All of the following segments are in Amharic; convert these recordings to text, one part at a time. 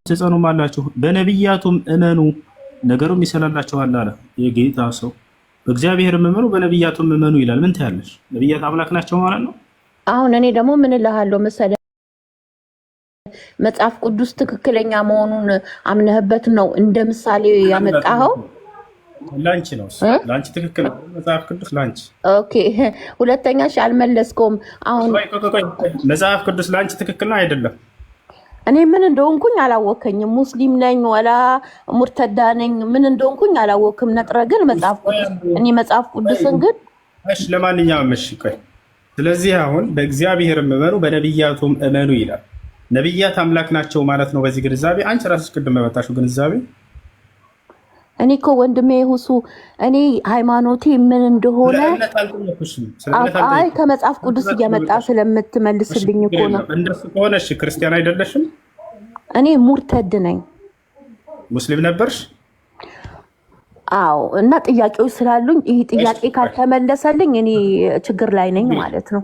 ትጸኑማላችሁ፣ በነቢያቱም እመኑ ነገሩም ይሰላላችኋል አለ የጌታ ሰው። በእግዚአብሔርም እመኑ በነቢያቱም እመኑ ይላል። ምን ትያለሽ? ነቢያት አምላክ ናቸው ማለት ነው። አሁን እኔ ደግሞ ምን እልሃለሁ መሰለህ፣ መጽሐፍ ቅዱስ ትክክለኛ መሆኑን አምነህበት ነው እንደ ምሳሌ ያመጣኸው። ላንቺ ነው ላንቺ ትክክል መጽሐፍ ቅዱስ ላንቺ። ኦኬ ሁለተኛ አልመለስከውም። አሁን መጽሐፍ ቅዱስ ላንቺ ትክክል ነው አይደለም? እኔ ምን እንደሆንኩኝ አላወከኝም። ሙስሊም ነኝ ወላ ሙርተዳ ነኝ ምን እንደሆንኩኝ አላወክም። ነጥረ ግን መጽሐፍ ቅዱስ እኔ መጽሐፍ ቅዱስን ግን እሺ፣ ለማንኛውም እሺ ቆይ። ስለዚህ አሁን በእግዚአብሔር እመኑ በነቢያቱም እመኑ ይላል። ነቢያት አምላክ ናቸው ማለት ነው በዚህ ግንዛቤ። አንቺ ራስሽ ቅድም መጣሽው ግንዛቤ። እኔ እኮ ወንድሜ ሁሱ እኔ ሃይማኖቴ ምን እንደሆነ አይ ከመጽሐፍ ቅዱስ እየመጣ ስለምትመልስልኝ እኮ ነው። እንደሱ ከሆነ እሺ፣ ክርስቲያን አይደለሽም? እኔ ሙርተድ ነኝ። ሙስሊም ነበርሽ? አዎ። እና ጥያቄዎች ስላሉኝ ይህ ጥያቄ ካልተመለሰልኝ እኔ ችግር ላይ ነኝ ማለት ነው።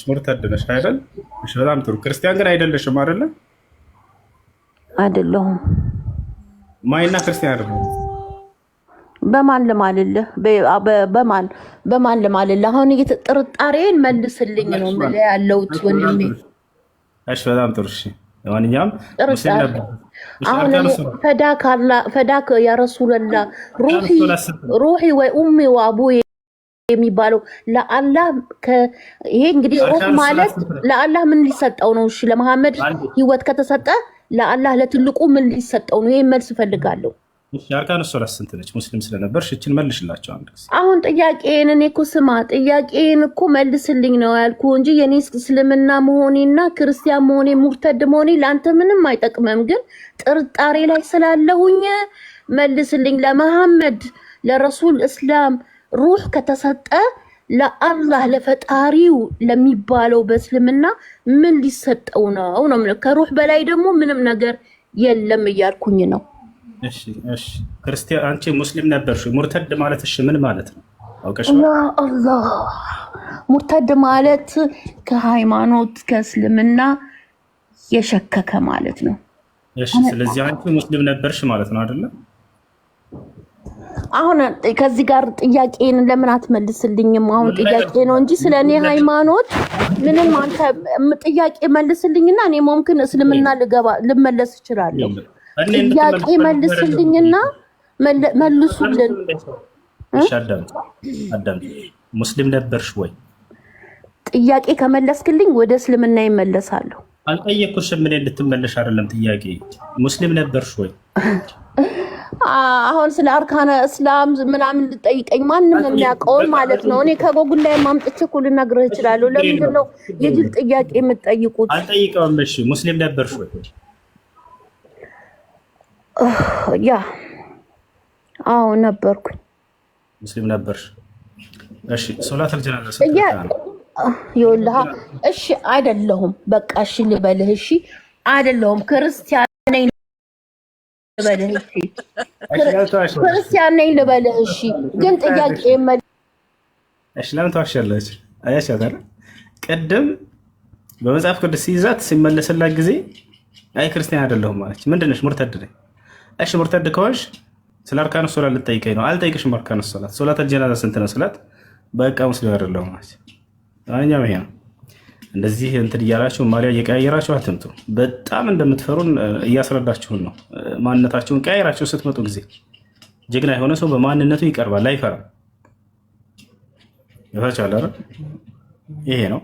ሙርተድ ነሽ አይደል? እሺ፣ በጣም ጥሩ። ክርስቲያን ግን አይደለሽም አይደለ? አይደለሁም። ማይና ክርስቲያን አይደለም። በማን ልማልልህ? በማን ልማልልህ? አሁን ጥርጣሬን መልስልኝ ነው የምልህ ያለሁት ወንድሜ። እሺ በጣም ጥሩ። እሺ ለማንኛውም ፈዳክ ያ ረሱላላ ሩሂ ወይ ኡሚ ወአቡ የሚባለው ለአላህ ይሄ እንግዲህ ሩህ ማለት ለአላህ ምን ሊሰጠው ነው? እሺ ለመሐመድ ህይወት ከተሰጠ ለአላህ ለትልቁ ምን ሊሰጠው ነው? ይሄን መልስ እፈልጋለሁ። እሺ አርካኑ ሶላት ስንት ነች? ሙስሊም ስለነበርሽ እችን መልሽላቸው አንድ ጊዜ። አሁን ጥያቄን እኔ እኮ ስማ፣ ጥያቄን እኮ መልስልኝ ነው ያልኩ እንጂ የኔ እስልምና መሆኔና ክርስቲያን መሆኔ ሙርተድ መሆኔ ለአንተ ምንም አይጠቅመም። ግን ጥርጣሬ ላይ ስላለሁኝ መልስልኝ። ለመሐመድ ለረሱል እስላም ሩህ ከተሰጠ ለአላህ ለፈጣሪው ለሚባለው በእስልምና ምን ሊሰጠው ነው ነው? ከሩህ በላይ ደግሞ ምንም ነገር የለም እያልኩኝ ነው። እሺ እሺ፣ ክርስቲያን አንቺ ሙስሊም ነበርሽ። ሙርተድ ማለት እሺ ምን ማለት ነው አውቀሽ? ያ አላህ ሙርተድ ማለት ከሃይማኖት ከእስልምና የሸከከ ማለት ነው። እሺ ስለዚህ አንቺ ሙስሊም ነበርሽ ማለት ነው አይደለ? አሁን ከዚህ ጋር ጥያቄን ለምን አትመልስልኝም? አሁን ጥያቄ ነው እንጂ ስለኔ ሃይማኖት ምንም አንተ ጥያቄ መልስልኝና እኔ ሙምኪን እስልምና ልመለስ እችላለሁ። ጥያቄ መልስልኝና መልሱልን። እሺ አዳም ሙስሊም ነበርሽ ወይ? ጥያቄ ከመለስክልኝ ወደ እስልምና ይመለሳለሁ። አልጠየኩሽም ምን እንድትመለሽ አይደለም ጥያቄ። ሙስሊም ነበርሽ ወይ? አሁን ስለ አርካነ እስላም ምናምን ልጠይቀኝ ማንም የሚያውቀውን ማለት ነው። እኔ ከጎጉል ላይ ማምጥቼ እኮ ልነግርህ እችላለሁ። ለምንድን ነው የጅል ጥያቄ የምትጠይቁት? አልጠይቀውም። እሺ ሙስሊም ነበርሽ ወይ? ያ አዎ ነበርኩኝ። ሙስሊም ነበርሽ? እሺ ሶላት አልጀናዛ ይኸውልህ፣ እሺ አይደለሁም። በቃ እሺ ልበልህ። እሺ አይደለሁም ክርስቲያን ነኝ ልበልህ። እሺ ክርስቲያን ነኝ ልበልህ። እሺ ግን ጥያቄ እሺ ለምን ተዋሻለች? አያሻታል ቅድም በመጽሐፍ ቅዱስ ሲይዛት ሲመለስላት ጊዜ አይ ክርስቲያን አይደለሁም ማለች። ምንድን ነሽ? ሙርተድ ነኝ። እሺ ሙርተድ ከሆንሽ ስለ አርካኑ ሶላት ልጠይቀኝ ነው። አልጠይቅሽም። አርካኑ ሶላት ሶላት አልጀናዛ ስንት ነው ስላት በቃ ሙስሊም አይደለሁም ማለች። ማንኛውም ይሄ ነው። እንደዚህ እንትን እያላችሁ ማሊያ እየቀያየራችሁ አትምጡ። በጣም እንደምትፈሩን እያስረዳችሁን ነው። ማንነታችሁን ቀያየራችሁ ስትመጡ ጊዜ ጀግና የሆነ ሰው በማንነቱ ይቀርባል፣ አይፈራም። ይፈራቻል አይደል? ይሄ ነው።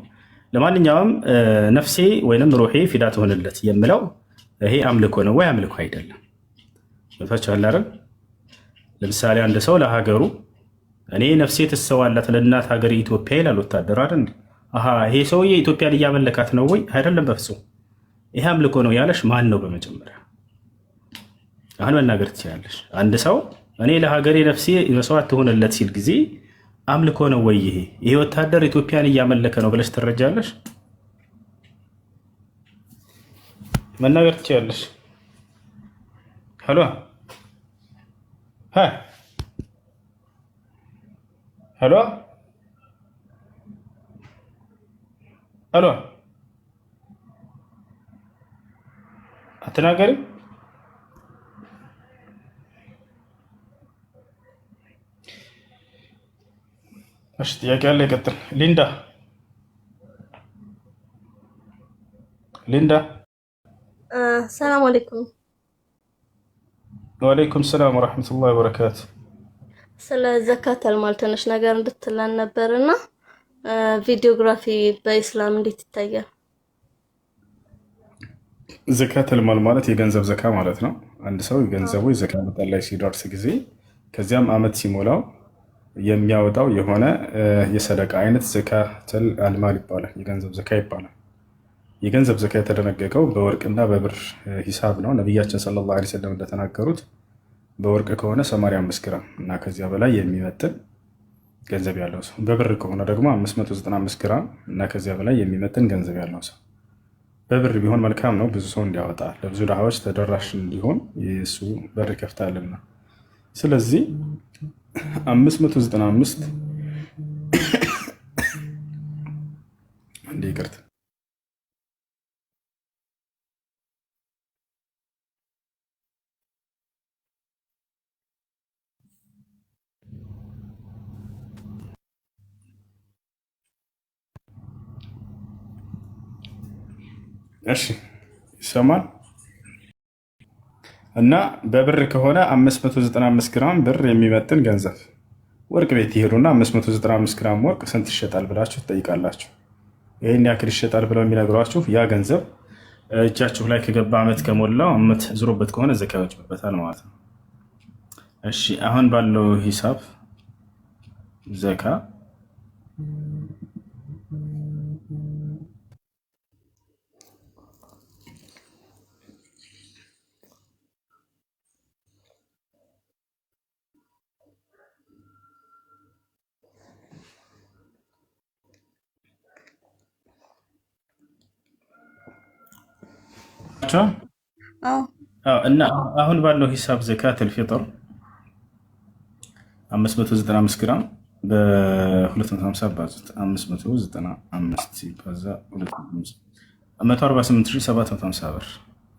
ለማንኛውም ነፍሴ ወይንም ሩሄ ፊዳ ትሆንለት የምለው ይሄ አምልኮ ነው ወይ አምልኮ አይደለም? ይፈራቻል አይደል? ለምሳሌ አንድ ሰው ለሀገሩ እኔ ነፍሴ ትሰዋላት ለእናት ሀገር ኢትዮጵያ ይላል ወታደር አይደል? ይሄ ሰውዬ ኢትዮጵያን እያመለካት ነው ወይ? አይደለም፣ በፍጹም። ይሄ አምልኮ ነው ያለሽ ማን ነው? በመጀመሪያ አሁን መናገር ትችላለሽ። አንድ ሰው እኔ ለሀገሬ ነፍሴ መስዋዕት ትሆንለት ሲል ጊዜ አምልኮ ነው ወይ? ይሄ ወታደር ኢትዮጵያን እያመለከ ነው ብለሽ ትረጃለሽ? መናገር ትችላለሽ። ሄሎ ሄሎ ሄሎ አትናገሪ። እሺ ጥያቄ አለ፣ ይቀጥል። ሊንዳ ሰላም አለይኩም። ወአለይኩም ሰላም ወራህመቱላሂ ወበረካቱ። ስለ ዘካተል ማል ትንሽ ነገር እንድትለን ነበርና ቪዲዮግራፊ በኢስላም እንዴት ይታያል? ዘካተል ማል ማለት የገንዘብ ዘካ ማለት ነው። አንድ ሰው የገንዘቡ የዘካ መጠን ላይ ሲደርስ ጊዜ ከዚያም አመት ሲሞላው የሚያወጣው የሆነ የሰደቃ አይነት ዘካተል አልማል ይባላል። የገንዘብ ዘካ ይባላል። የገንዘብ ዘካ የተደነገገው በወርቅና በብር ሂሳብ ነው። ነቢያችን ሰለላሁ ዐለይሂ ወሰለም እንደተናገሩት በወርቅ ከሆነ 85 ግራም እና ከዚያ በላይ የሚመጥን ገንዘብ ያለው ሰው፣ በብር ከሆነ ደግሞ 595 ግራም እና ከዚያ በላይ የሚመጥን ገንዘብ ያለው ሰው። በብር ቢሆን መልካም ነው፣ ብዙ ሰው እንዲያወጣ ለብዙ ድሃዎች ተደራሽ እንዲሆን የእሱ በር ይከፍታልና። ስለዚህ 595 እንዴ ይቅርታ እሺ ይሰማል። እና በብር ከሆነ 595 ግራም ብር የሚመጥን ገንዘብ ወርቅ ቤት ይሄዱና 595 ግራም ወርቅ ስንት ይሸጣል ብላችሁ ትጠይቃላችሁ። ይህን ያክል ይሸጣል ብለው የሚነግሯችሁ ያ ገንዘብ እጃችሁ ላይ ከገባ አመት ከሞላው አመት ዙሮበት ከሆነ ዘካ ይወጅብበታል ማለት ነው። እሺ አሁን ባለው ሂሳብ ዘካ እና አሁን ባለው ሂሳብ ዘካተል ፊጥር 595 ግራም በ250 ባዙት 595 ሲባዛ 148750 ብር።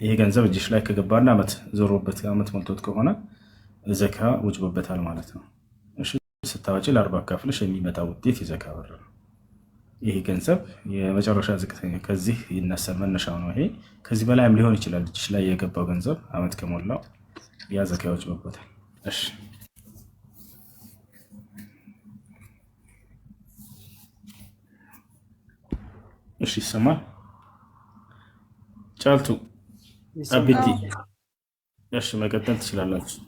ይሄ ገንዘብ እጅሽ ላይ ከገባና አመት ዞሮበት አመት ሞልቶት ከሆነ ዘካ ወጅቦበታል ማለት ነው። እሺ ስታወጪ ለ40 አካፍለሽ የሚመጣ ውጤት የዘካ ብር ነው። ይሄ ገንዘብ የመጨረሻ ዝቅተኛ ከዚህ ይነሳል፣ መነሻው ነው። ይሄ ከዚህ በላይም ሊሆን ይችላል። እጅሽ ላይ የገባው ገንዘብ አመት ከሞላው ያ ዘካ ይወጅቦበታል። እሺ እሺ ይሰማል። ጫልቱ አቢቲ እሺ መቀጠል ትችላላችሁ።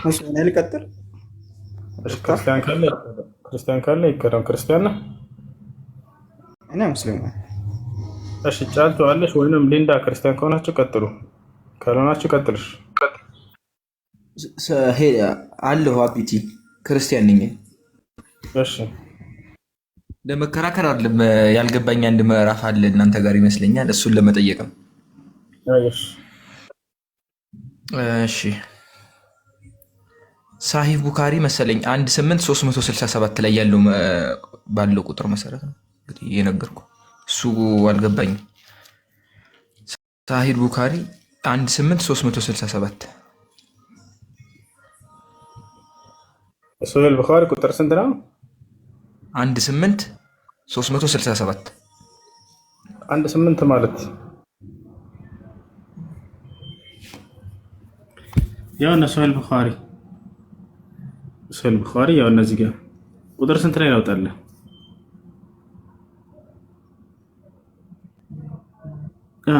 እሺ እኔ ልቀጥል። ክርስቲያን ካለ ይቀደም። ክርስቲያን ነው። እኔ ሙስሊም ነኝ። እሺ ጫልቱ አለሽ ወይንም ሊንዳ ክርስቲያን ከሆናችሁ ቀጥሉ፣ ካልሆናችሁ ቀጥልሽ። አለሁ አቢቲ ክርስቲያን ነኝ። እሺ ለመከራከር አይደለም፣ ያልገባኝ አንድ ምዕራፍ አለ እናንተ ጋር ይመስለኛል። እሱን ለመጠየቅ ነው። እሺ ሳሂህ ቡካሪ መሰለኝ 18367 ላይ ያለው ባለው ቁጥር መሰረት ነው እንግዲህ የነገርኩ። እሱ አልገባኝም። ሳሂህ ቡካሪ 18367 ሱሂል ቡኻሪ ቁጥር ስንት ነው? 18367 18 ማለት ያው ነው። ሱሂል ቡኻሪ ያው እነዚህ ጋር ቁጥር ስንት ላይ ያወጣልህ? አ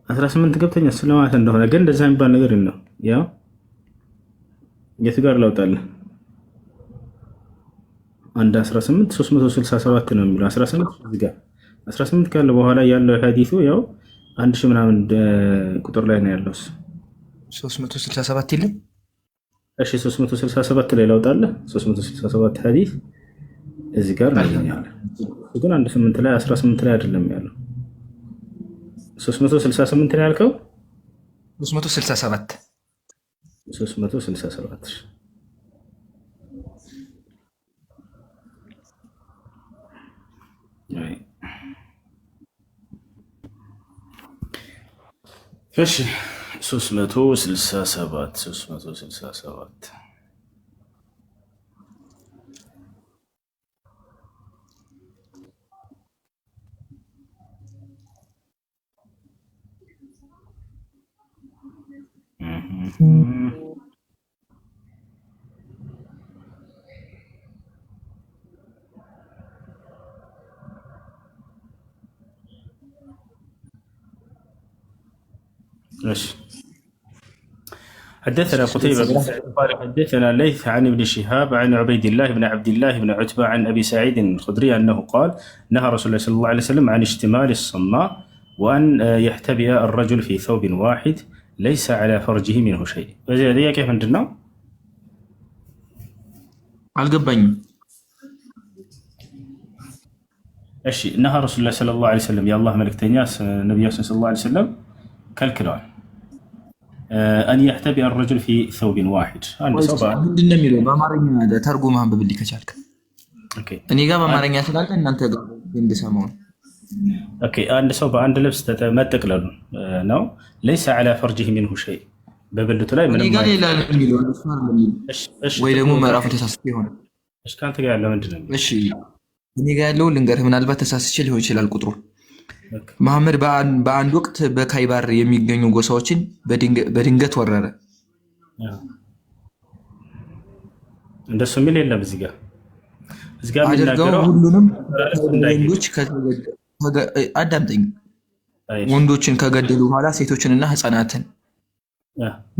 18 ገብተኛ ስለማለት እንደሆነ ግን እንደዛ የሚባል ነገር ነው። ያው የት ጋር ላውጣልህ? አንድ 18 367 ነው የሚለው 18 እዚህ ጋር 18 ካለ በኋላ ያለው ሐዲሱ ያው 1000 ምናምን ቁጥር ላይ ነው ያለው። 367 ይልም። እሺ 367 ላይ ላውጣልህ። 367 ሐዲስ እዚህ ጋር ነው ያለው። ግን 18 ላይ 18 ላይ አይደለም ያለው። 368 ነው ያልከው? 367 367 እሺ 367 ماشي. حدثنا قتيبة بن سعيد قال حدثنا الليث عن ابن شهاب عن عبيد الله بن عبد الله بن عتبة عن أبي سعيد الخدري أنه قال نهى رسول الله صلى الله عليه وسلم عن اشتمال الصماء وأن يحتبئ الرجل في ثوب واحد ليس على فرجه منه شيء. وزي كيف عندنا؟ القبين. እሺ نهى رسول الله صلى الله عليه وسلم يا الله ملك تنياس النبي صلى الله عليه وسلم كالكلام أن يحتبئ الرجل في ثوب واحد. ምንድነው የሚለው በአማርኛ ተርጉማን በብልይ ከቻልክ እኔ ጋር በአማርኛ ስላለ እናንተ ጋር እንድሰማው። ኦኬ አንድ ሰው በአንድ ልብስ መጠቅለሉ ነው ليس على فرجه منه شيء በብልቱ ላይ ምንም ጋር ሌላ የሚለው ወይ ደግሞ ምዕራፉ ተሳስቼ ይሆናል። እሺ ካንተ ጋር ያለው ምንድነው? እሺ እኔ ጋር ያለው ልንገርህ፣ ምናልባት ተሳስቼ ሊሆን ይችላል ቁጥሩ። መሐመድ በአንድ ወቅት በካይባር የሚገኙ ጎሳዎችን በድንገት ወረረ። እንደሱ የሚል የለም እዚህ ጋር የሚናገረው ሁሉንም ወንዶች አዳምጠኝ፣ ወንዶችን ከገደሉ በኋላ ሴቶችንና ህፃናትን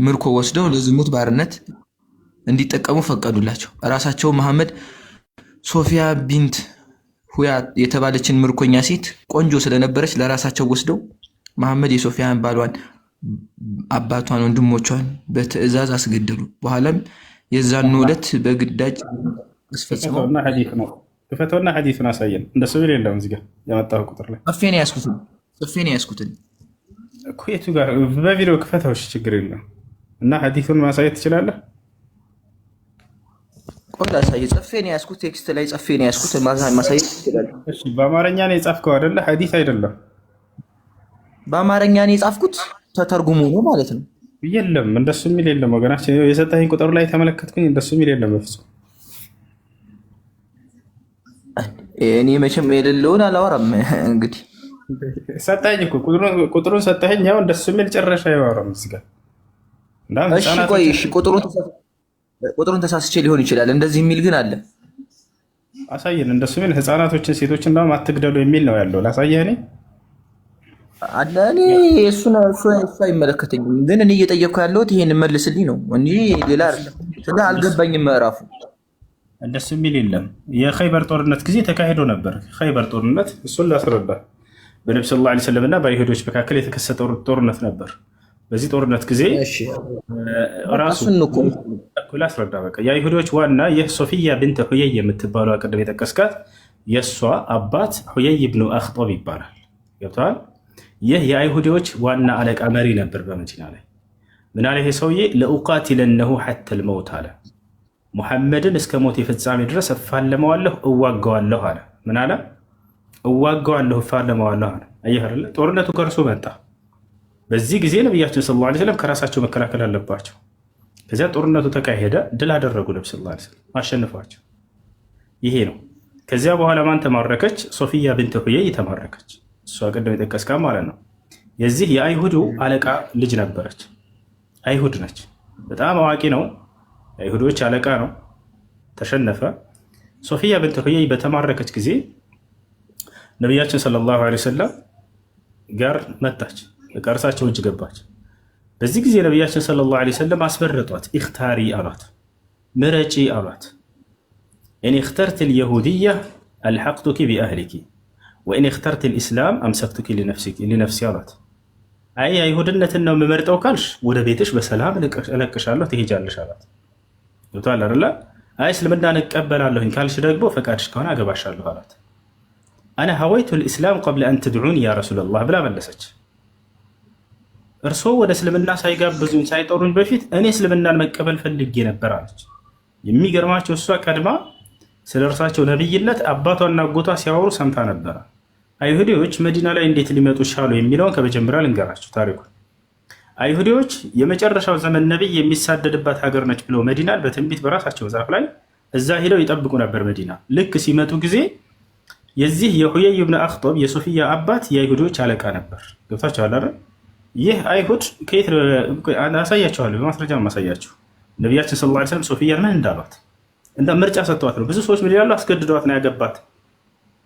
ምርኮ ወስደው ለዝሙት ባርነት እንዲጠቀሙ ፈቀዱላቸው። ራሳቸው መሐመድ ሶፊያ ቢንት ሁያ የተባለችን ምርኮኛ ሴት ቆንጆ ስለነበረች ለራሳቸው ወስደው መሐመድ የሶፊያን ባሏን፣ አባቷን፣ ወንድሞቿን በትዕዛዝ አስገደሉ። በኋላም የዛን ዕለት በግዳጅ አስፈጽመው ክፈተውና ሐዲሱን አሳየን። እንደሱ ቢል የለም እዚህ ጋር ያመጣው ቁጥር ላይ ጽፌን ያስኩትን እኮ የቱ ጋር በቪዲዮ ክፈተው። እሺ ችግር የለም እና ሐዲሱን ማሳየት ትችላለህ። ቆላ ሳይ ጽፌን ያስኩት ቴክስት ላይ ጽፌን ያስኩት ማሳየት ይችላል። እሺ በአማርኛ ነው የጻፍከው አይደለ? ሐዲስ አይደለም። በአማርኛ ነው የጻፍኩት ተተርጉሞ ነው ማለት ነው። የለም እንደሱ የሚል የለም ወገናችን። የሰጠኸኝ ቁጥር ላይ ተመለከትኩኝ። እንደሱ የሚል የለም በፍጹም። እኔ መቼም የሌለውን አላወራም። እንግዲህ ሰጠኸኝ እኮ ቁጥሩን ሰጠኸኝ። ያው እንደሱ የሚል ጨረሻ ያወራም እዚህ ጋር። እሺ ቆይ እሺ ቁጥሩን ተሳስቼ ሊሆን ይችላል። እንደዚህ የሚል ግን አለ። አሳየን። እንደሱ የሚል ህፃናቶችን፣ ሴቶችን እንደውም አትግደሉ የሚል ነው ያለው። ላሳየህ እኔ አለ። እኔ እሱ አይመለከተኝም። ግን እኔ እየጠየቅኩ ያለሁት ይሄን መልስልኝ ነው እንጂ ሌላ አይደለም። ስለ አልገባኝም ምዕራፉ። እንደሱ የሚል የለም። የኸይበር ጦርነት ጊዜ ተካሂዶ ነበር። ኸይበር ጦርነት እሱን ላስረዳ። በነብዩ ሰለላሁ ዐለይሂ ወሰለም እና በአይሁዶች መካከል የተከሰተ ጦርነት ነበር። በዚህ ጦርነት ጊዜ ራሱን እኩል አስረዳ። በቃ የአይሁዶች ዋና የሶፊያ ብንት ሁየይ የምትባለው ቅድም የጠቀስካት የእሷ አባት ሁየይ ብኑ አኽጦብ ይባላል። ገብተዋል። ይህ የአይሁዶች ዋና አለቃ መሪ ነበር በመዲና ላይ። ምን አለ ይሄ ሰውዬ? ለኡቃቲለነሁ ሐተል መውት አለ። ሙሐመድን እስከ ሞት የፍጻሜ ድረስ እፋለመዋለሁ፣ እዋጋዋለሁ አለ። ምን አለ? እዋጋዋለሁ፣ እፋለመዋለሁ አለ። አየህ አይደለ? ጦርነቱ ከእርሱ መጣ። በዚህ ጊዜ ነብያችን ሰለላሁ ዐለይሂ ወሰለም ከራሳቸው መከላከል አለባቸው። ከዚያ ጦርነቱ ተካሄደ። ድል አደረጉ። ነብዩ ሰለላሁ ዐለይሂ ወሰለም አሸንፏቸው። ይሄ ነው። ከዚያ በኋላ ማን ተማረከች? ሶፊያ ብንት ሁየይ ተማረከች። እሷ ቅድም የጠቀስካ ማለት ነው። የዚህ የአይሁዱ አለቃ ልጅ ነበረች። አይሁድ ነች። በጣም አዋቂ ነው። አይሁዶች አለቃ ነው። ተሸነፈ። ሶፊያ ብንት ሁየይ በተማረከች ጊዜ ነቢያችን ሰለላሁ ዐለይሂ ወሰለም ጋር መጣች። እርሳቸው እጅ ገባች። በዚህ ጊዜ ነቢያችን ሰለላሁ ዐለይሂ ወሰለም አስመረጧት። ኢኽታሪ አሏት፣ ምረጪ አሏት። ኢን እኽተርቲ ልየሁድያ አልሐቅቱኪ ቢአህሊኪ ወኢን እኽተርቲ ልእስላም አምሰክቱኪ ሊነፍሲ አሏት። አይ አይሁድነትን ነው የምመርጠው ካልሽ ወደ ቤትሽ በሰላም እለቅሻለሁ፣ ትሄጃለሽ አሏት። ገብቶሃል አይደለ? አይ እስልምናን እቀበላለሁኝ ካልሽ ደግሞ ፈቃድሽ ከሆነ አገባሻለሁ አሏት። አነ ሀወይቱ ልእስላም ቀብለ አን ትድዑን ያ ረሱለላህ ብላ መለሰች። እርስዎ ወደ እስልምና ሳይጋብዙኝ ሳይጠሩኝ በፊት እኔ እስልምናን መቀበል ፈልጌ ነበር አለች። የሚገርማቸው እሷ ቀድማ ስለ እርሳቸው ነብይነት አባቷና አጎቷ ሲያወሩ ሰምታ ነበረ። አይሁዲዎች መዲና ላይ እንዴት ሊመጡ ቻሉ የሚለውን ከመጀመሪያ ልንገራቸው ታሪኩን። አይሁዲዎች የመጨረሻው ዘመን ነብይ የሚሳደድባት ሀገር ነች ብለው መዲናን በትንቢት በራሳቸው ዛፍ ላይ እዛ ሄደው ይጠብቁ ነበር። መዲና ልክ ሲመጡ ጊዜ የዚህ የሁየይ ብን አክጦብ የሶፊያ አባት የአይሁዶች አለቃ ነበር። ገብታችኋል አይደል? ይህ አይሁድ ከየት አሳያችኋለሁ፣ በማስረጃ ማሳያችሁ። ነቢያችን ሰለላሁ ዐለይሂ ወሰለም ሶፊያን ምን እንዳሏት እንደ ምርጫ ሰጥተዋት ነው። ብዙ ሰዎች ምን ይላሉ? አስገድደዋት ነው ያገባት።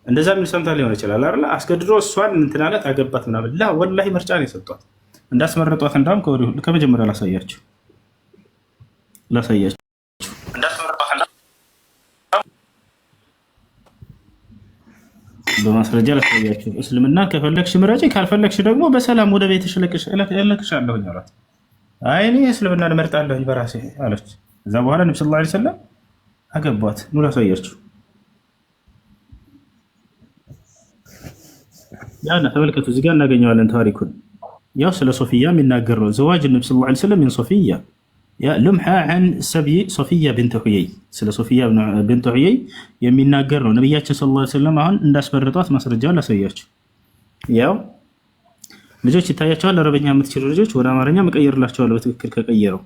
እንደዛ ምን ሰምታ ሊሆን ይችላል አይደል? አስገድዶ እሷን እንትን አላት አገባት ምናምን። ላ ወላሂ ምርጫ ነው የሰጧት፣ እንዳስመረጧት። እንዳውም ከመጀመሪያ ላሳያችሁ በማስረጃ ላሳያችሁ። እስልምና ከፈለግሽ ምረጪ፣ ካልፈለግሽ ደግሞ በሰላም ወደ ቤትሽ እልክሻለሁ አሏት። አይ እኔ እስልምናን እመርጣለሁ በራሴ አለች። እዛ በኋላ ነብዩ ሰለላሁ ዐለይሂ ወሰለም አገቧት። ኑ ላሳያችሁ። ያና ተመልከቱ፣ እዚህ ጋር እናገኘዋለን ታሪኩን። ያው ስለ ሶፊያ የሚናገር ነው። ዘዋጅ ነብዩ ሰለላሁ ዐለይሂ ወሰለም ምን ሶፊያ ያ ልምሐ عن ሰብይ ሶፊያ ቢንት ሁየይ፣ ስለ ሶፊያ ቢንት ሁየይ የሚናገር ነው። ነብያችን ሰለላሁ ዐለይሂ ወሰለም አሁን እንዳስመረጧት ማስረጃውን ላሳያችሁ። ያው ልጆች ይታያቸዋል። አረበኛ የምትችሉ ልጆች ወደ አማርኛ መቀየርላቸዋለሁ በትክክል ከቀየረው